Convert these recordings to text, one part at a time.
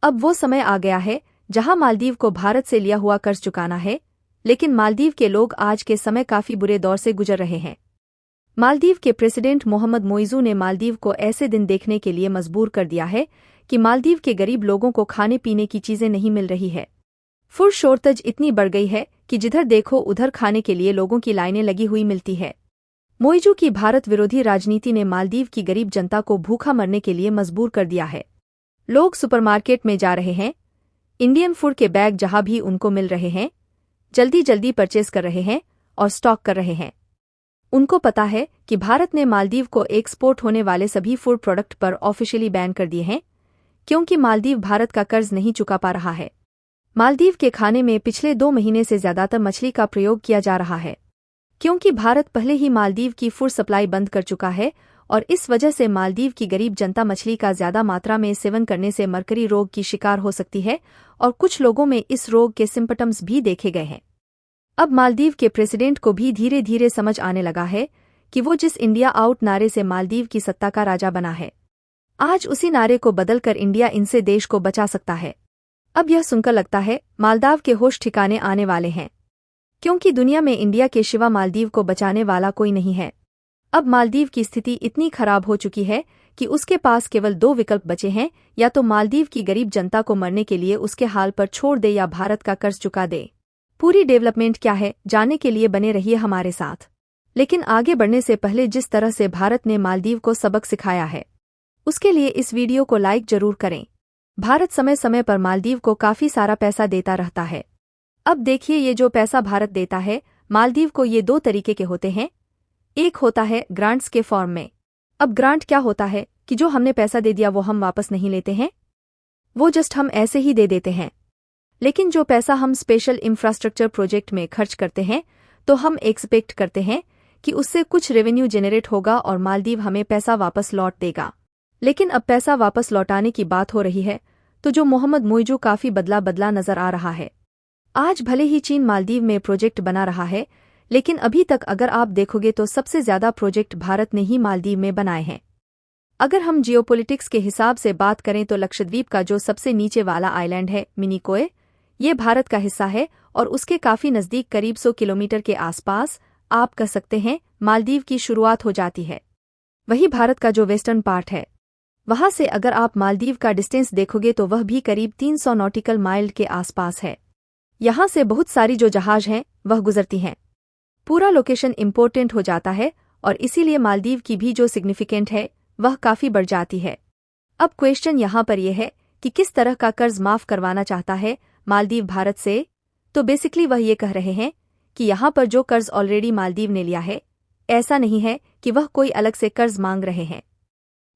अब वो समय आ गया है जहां मालदीव को भारत से लिया हुआ कर्ज चुकाना है, लेकिन मालदीव के लोग आज के समय काफी बुरे दौर से गुजर रहे हैं। मालदीव के प्रेसिडेंट मोहम्मद मोइज़ू ने मालदीव को ऐसे दिन देखने के लिए मजबूर कर दिया है कि मालदीव के गरीब लोगों को खाने पीने की चीजें नहीं मिल रही है। फूड शॉर्टेज इतनी बढ़ गई है कि जिधर देखो उधर खाने के लिए लोगों की लाइनें लगी हुई मिलती है। मोइज़ू की भारत विरोधी राजनीति ने मालदीव की गरीब जनता को भूखा मरने के लिए मजबूर कर दिया है। लोग सुपरमार्केट में जा रहे हैं, इंडियन फूड के बैग जहां भी उनको मिल रहे हैं जल्दी जल्दी परचेज कर रहे हैं और स्टॉक कर रहे हैं। उनको पता है कि भारत ने मालदीव को एक्सपोर्ट होने वाले सभी फूड प्रोडक्ट पर ऑफिशियली बैन कर दिए हैं, क्योंकि मालदीव भारत का कर्ज नहीं चुका पा रहा है। मालदीव के खाने में पिछले 2 महीने से ज्यादातर मछली का प्रयोग किया जा रहा है, क्योंकि भारत पहले ही मालदीव की फूड सप्लाई बंद कर चुका है और इस वजह से मालदीव की गरीब जनता मछली का ज्यादा मात्रा में सेवन करने से मरकरी रोग की शिकार हो सकती है और कुछ लोगों में इस रोग के सिम्पटम्स भी देखे गए हैं। अब मालदीव के प्रेसिडेंट को भी धीरे धीरे समझ आने लगा है कि वो जिस इंडिया आउट नारे से मालदीव की सत्ता का राजा बना है, आज उसी नारे को बदलकर इंडिया इनसे देश को बचा सकता है। अब यह सुनकर लगता है मालदीव के होश ठिकाने आने वाले हैं, क्योंकि दुनिया में इंडिया के सिवा मालदीव को बचाने वाला कोई नहीं है। अब मालदीव की स्थिति इतनी खराब हो चुकी है कि उसके पास केवल 2 विकल्प बचे हैं, या तो मालदीव की गरीब जनता को मरने के लिए उसके हाल पर छोड़ दे या भारत का कर्ज चुका दे। पूरी डेवलपमेंट क्या है जानने के लिए बने रहिए हमारे साथ। लेकिन आगे बढ़ने से पहले जिस तरह से भारत ने मालदीव को सबक सिखाया है, उसके लिए इस वीडियो को लाइक जरूर करें। भारत समय समय पर मालदीव को काफी सारा पैसा देता रहता है। अब देखिए, ये जो पैसा भारत देता है मालदीव को, ये 2 तरीके के होते हैं। एक होता है ग्रांट्स के फॉर्म में। अब ग्रांट क्या होता है कि जो हमने पैसा दे दिया वो हम वापस नहीं लेते हैं, वो जस्ट हम ऐसे ही दे देते हैं। लेकिन जो पैसा हम स्पेशल इंफ्रास्ट्रक्चर प्रोजेक्ट में खर्च करते हैं तो हम एक्सपेक्ट करते हैं कि उससे कुछ रेवेन्यू जनरेट होगा और मालदीव हमें पैसा वापस लौट देगा। लेकिन अब पैसा वापस लौटाने की बात हो रही है तो जो मोहम्मद मोइज़ू काफी बदला बदला नजर आ रहा है। आज भले ही चीन मालदीव में प्रोजेक्ट बना रहा है, लेकिन अभी तक अगर आप देखोगे तो सबसे ज्यादा प्रोजेक्ट भारत ने ही मालदीव में बनाए हैं। अगर हम जियोपॉलिटिक्स के हिसाब से बात करें तो लक्षद्वीप का जो सबसे नीचे वाला आइलैंड है मिनिकोय, ये भारत का हिस्सा है और उसके काफी नजदीक करीब 100 किलोमीटर के आसपास आप कह सकते हैं मालदीव की शुरुआत हो जाती है। वही भारत का जो वेस्टर्न पार्ट है, वहां से अगर आप मालदीव का डिस्टेंस देखोगे तो वह भी करीब 300 नॉटिकल माइल के आसपास है। यहां से बहुत सारी जो जहाज हैं वह गुजरती हैं। पूरा लोकेशन इम्पोर्टेंट हो जाता है और इसीलिए मालदीव की भी जो सिग्निफिकेंट है वह काफी बढ़ जाती है। अब क्वेश्चन यहाँ पर यह है कि किस तरह का कर्ज माफ करवाना चाहता है मालदीव भारत से। तो बेसिकली वह ये कह रहे हैं कि यहाँ पर जो कर्ज ऑलरेडी मालदीव ने लिया है, ऐसा नहीं है कि वह कोई अलग से कर्ज मांग रहे हैं।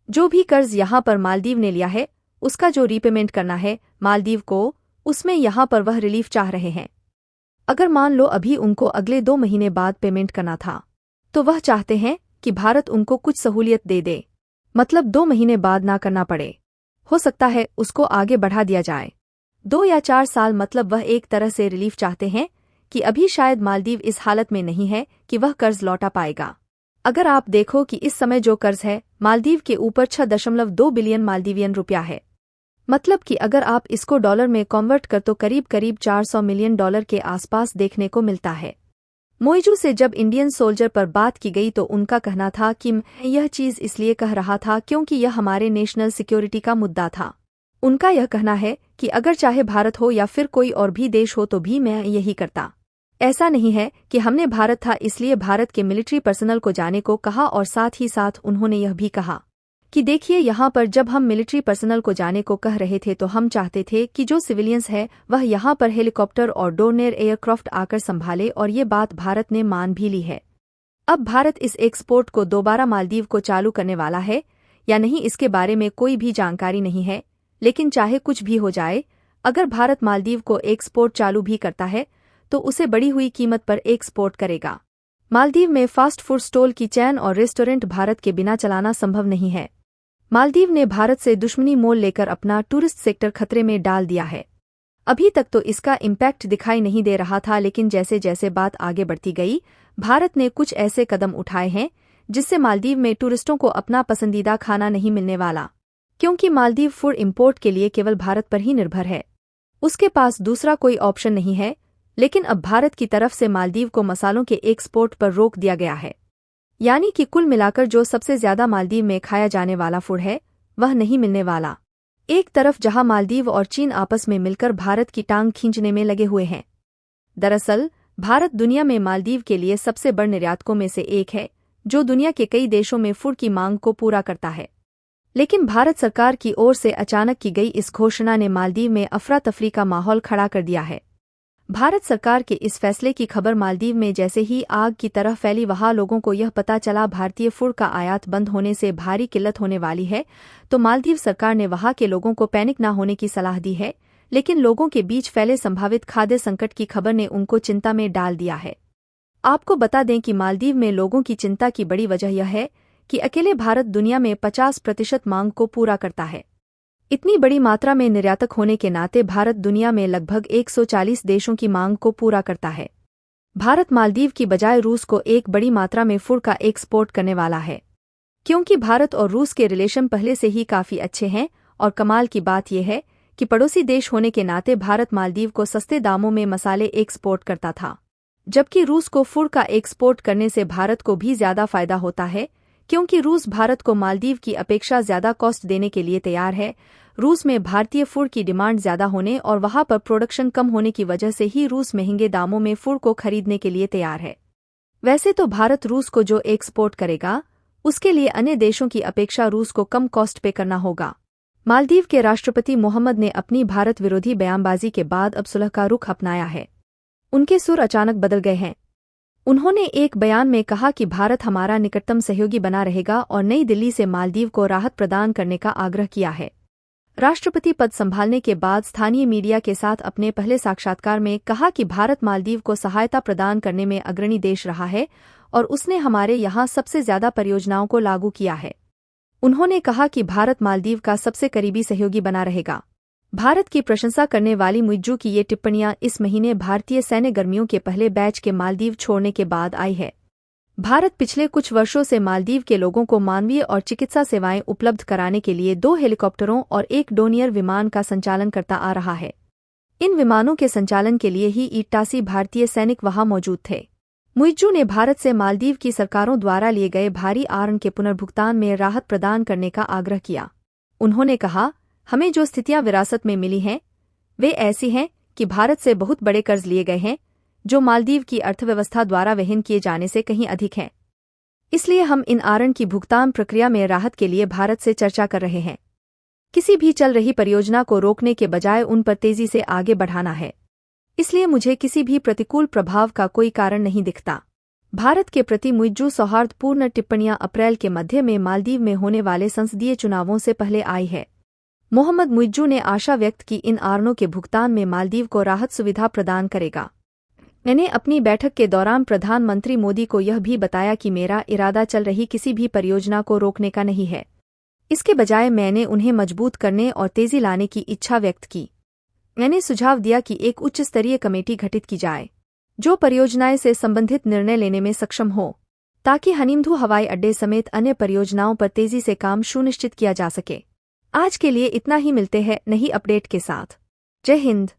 जो भी कर्ज यहाँ पर मालदीव ने लिया है उसका जो रीपेमेंट करना है मालदीव को, उसमें यहाँ पर वह रिलीफ चाह रहे हैं। अगर मान लो अभी उनको अगले 2 महीने बाद पेमेंट करना था तो वह चाहते हैं कि भारत उनको कुछ सहूलियत दे दे, मतलब 2 महीने बाद ना करना पड़े। हो सकता है उसको आगे बढ़ा दिया जाए 2 या 4 साल, मतलब वह एक तरह से रिलीफ चाहते हैं कि अभी शायद मालदीव इस हालत में नहीं है कि वह कर्ज लौटा पाएगा। अगर आप देखो कि इस समय जो कर्ज है मालदीव के ऊपर 6.2 बिलियन मालदीवियन रुपया है, मतलब कि अगर आप इसको डॉलर में कन्वर्ट कर तो करीब करीब 400 मिलियन डॉलर के आसपास देखने को मिलता है। मोइज़ू से जब इंडियन सोल्जर पर बात की गई तो उनका कहना था कि मैं यह चीज इसलिए कह रहा था क्योंकि यह हमारे नेशनल सिक्योरिटी का मुद्दा था। उनका यह कहना है कि अगर चाहे भारत हो या फिर कोई और भी देश हो तो भी मैं यही करता। ऐसा नहीं है कि हमने भारत था इसलिए भारत के मिलिट्री पर्सनल को जाने को कहा, और साथ ही साथ उन्होंने यह भी कहा कि देखिए यहाँ पर जब हम मिलिट्री पर्सनल को जाने को कह रहे थे तो हम चाहते थे कि जो सिविलियंस है वह यहाँ पर हेलीकॉप्टर और डोर्नियर एयरक्राफ्ट आकर संभाले, और ये बात भारत ने मान भी ली है। अब भारत इस एक्सपोर्ट को दोबारा मालदीव को चालू करने वाला है या नहीं इसके बारे में कोई भी जानकारी नहीं है, लेकिन चाहे कुछ भी हो जाए, अगर भारत मालदीव को एक्सपोर्ट चालू भी करता है तो उसे बढ़ी हुई कीमत पर एक्सपोर्ट करेगा। मालदीव में फास्ट फूड स्टॉल की चैन और रेस्टोरेंट भारत के बिना चलाना संभव नहीं है। मालदीव ने भारत से दुश्मनी मोल लेकर अपना टूरिस्ट सेक्टर खतरे में डाल दिया है। अभी तक तो इसका इम्पैक्ट दिखाई नहीं दे रहा था, लेकिन जैसे जैसे बात आगे बढ़ती गई भारत ने कुछ ऐसे कदम उठाए हैं जिससे मालदीव में टूरिस्टों को अपना पसंदीदा खाना नहीं मिलने वाला। क्योंकि मालदीव फूड इंपोर्ट के लिए केवल भारत पर ही निर्भर है। उसके पास दूसरा कोई ऑप्शन नहीं है। लेकिन अब भारत की तरफ से मालदीव को मसालों के एक्सपोर्ट पर रोक दिया गया है। यानी कि कुल मिलाकर जो सबसे ज्यादा मालदीव में खाया जाने वाला फूड है वह नहीं मिलने वाला। एक तरफ जहां मालदीव और चीन आपस में मिलकर भारत की टांग खींचने में लगे हुए हैं। दरअसल भारत दुनिया में मालदीव के लिए सबसे बड़े निर्यातकों में से एक है, जो दुनिया के कई देशों में फूड की मांग को पूरा करता है। लेकिन भारत सरकार की ओर से अचानक की गई इस घोषणा ने मालदीव में अफरा तफरी का माहौल खड़ा कर दिया है। भारत सरकार के इस फैसले की खबर मालदीव में जैसे ही आग की तरह फैली, वहां लोगों को यह पता चला भारतीय फूड का आयात बंद होने से भारी किल्लत होने वाली है, तो मालदीव सरकार ने वहां के लोगों को पैनिक न होने की सलाह दी है। लेकिन लोगों के बीच फैले संभावित खाद्य संकट की खबर ने उनको चिंता में डाल दिया है। आपको बता दें कि मालदीव में लोगों की चिंता की बड़ी वजह यह है कि अकेले भारत दुनिया में 50% मांग को पूरा करता है। इतनी बड़ी मात्रा में निर्यातक होने के नाते भारत दुनिया में लगभग 140 देशों की मांग को पूरा करता है। भारत मालदीव की बजाय रूस को एक बड़ी मात्रा में फूड का एक्सपोर्ट करने वाला है, क्योंकि भारत और रूस के रिलेशन पहले से ही काफी अच्छे हैं। और कमाल की बात यह है कि पड़ोसी देश होने के नाते भारत मालदीव को सस्ते दामों में मसाले एक्सपोर्ट करता था, जबकि रूस को फूड का एक्सपोर्ट करने से भारत को भी ज्यादा फायदा होता है, क्योंकि रूस भारत को मालदीव की अपेक्षा ज्यादा कॉस्ट देने के लिए तैयार है। रूस में भारतीय फूड की डिमांड ज्यादा होने और वहां पर प्रोडक्शन कम होने की वजह से ही रूस महंगे दामों में फूड को खरीदने के लिए तैयार है। वैसे तो भारत रूस को जो एक्सपोर्ट करेगा उसके लिए अन्य देशों की अपेक्षा रूस को कम कॉस्ट पे करना होगा। मालदीव के राष्ट्रपति मोहम्मद ने अपनी भारत विरोधी बयानबाजी के बाद अब सुलह का रुख अपनाया है। उनके सुर अचानक बदल गए हैं। उन्होंने एक बयान में कहा कि भारत हमारा निकटतम सहयोगी बना रहेगा और नई दिल्ली से मालदीव को राहत प्रदान करने का आग्रह किया है। राष्ट्रपति पद संभालने के बाद स्थानीय मीडिया के साथ अपने पहले साक्षात्कार में कहा कि भारत मालदीव को सहायता प्रदान करने में अग्रणी देश रहा है और उसने हमारे यहाँ सबसे ज्यादा परियोजनाओं को लागू किया है। उन्होंने कहा कि भारत मालदीव का सबसे करीबी सहयोगी बना रहेगा। भारत की प्रशंसा करने वाली मुइज्जू की ये टिप्पणियां इस महीने भारतीय सैन्य गर्मियों के पहले बैच के मालदीव छोड़ने के बाद आई है। भारत पिछले कुछ वर्षों से मालदीव के लोगों को मानवीय और चिकित्सा सेवाएं उपलब्ध कराने के लिए 2 हेलीकॉप्टरों और 1 डोनियर विमान का संचालन करता आ रहा है। इन विमानों के संचालन के लिए ही 88 भारतीय सैनिक वहां मौजूद थे। मुइज्जू ने भारत से मालदीव की सरकारों द्वारा लिए गए भारी ऋण के पुनर्भुगतान में राहत प्रदान करने का आग्रह किया। उन्होंने कहा, हमें जो स्थितियां विरासत में मिली हैं वे ऐसी हैं कि भारत से बहुत बड़े कर्ज लिए गए हैं, जो मालदीव की अर्थव्यवस्था द्वारा वहन किए जाने से कहीं अधिक हैं। इसलिए हम इन ऋण की भुगतान प्रक्रिया में राहत के लिए भारत से चर्चा कर रहे हैं। किसी भी चल रही परियोजना को रोकने के बजाय उन पर तेजी से आगे बढ़ाना है। इसलिए मुझे किसी भी प्रतिकूल प्रभाव का कोई कारण नहीं दिखता। भारत के प्रति मुइज्जू सौहार्दपूर्ण टिप्पणियां अप्रैल के मध्य में मालदीव में होने वाले संसदीय चुनावों से पहले आई है। मोहम्मद मुइज्जू ने आशा व्यक्त की इन ऋणों के भुगतान में मालदीव को राहत सुविधा प्रदान करेगा। मैंने अपनी बैठक के दौरान प्रधानमंत्री मोदी को यह भी बताया कि मेरा इरादा चल रही किसी भी परियोजना को रोकने का नहीं है। इसके बजाय मैंने उन्हें मजबूत करने और तेजी लाने की इच्छा व्यक्त की। मैंने सुझाव दिया कि एक उच्च स्तरीय कमेटी गठित की जाए, जो परियोजनाएं से संबंधित निर्णय लेने में सक्षम हो, ताकि हनीमधु हवाई अड्डे समेत अन्य परियोजनाओं पर तेजी से काम सुनिश्चित किया जा सके। आज के लिए इतना ही, मिलते हैं नई अपडेट के साथ। जय हिंद।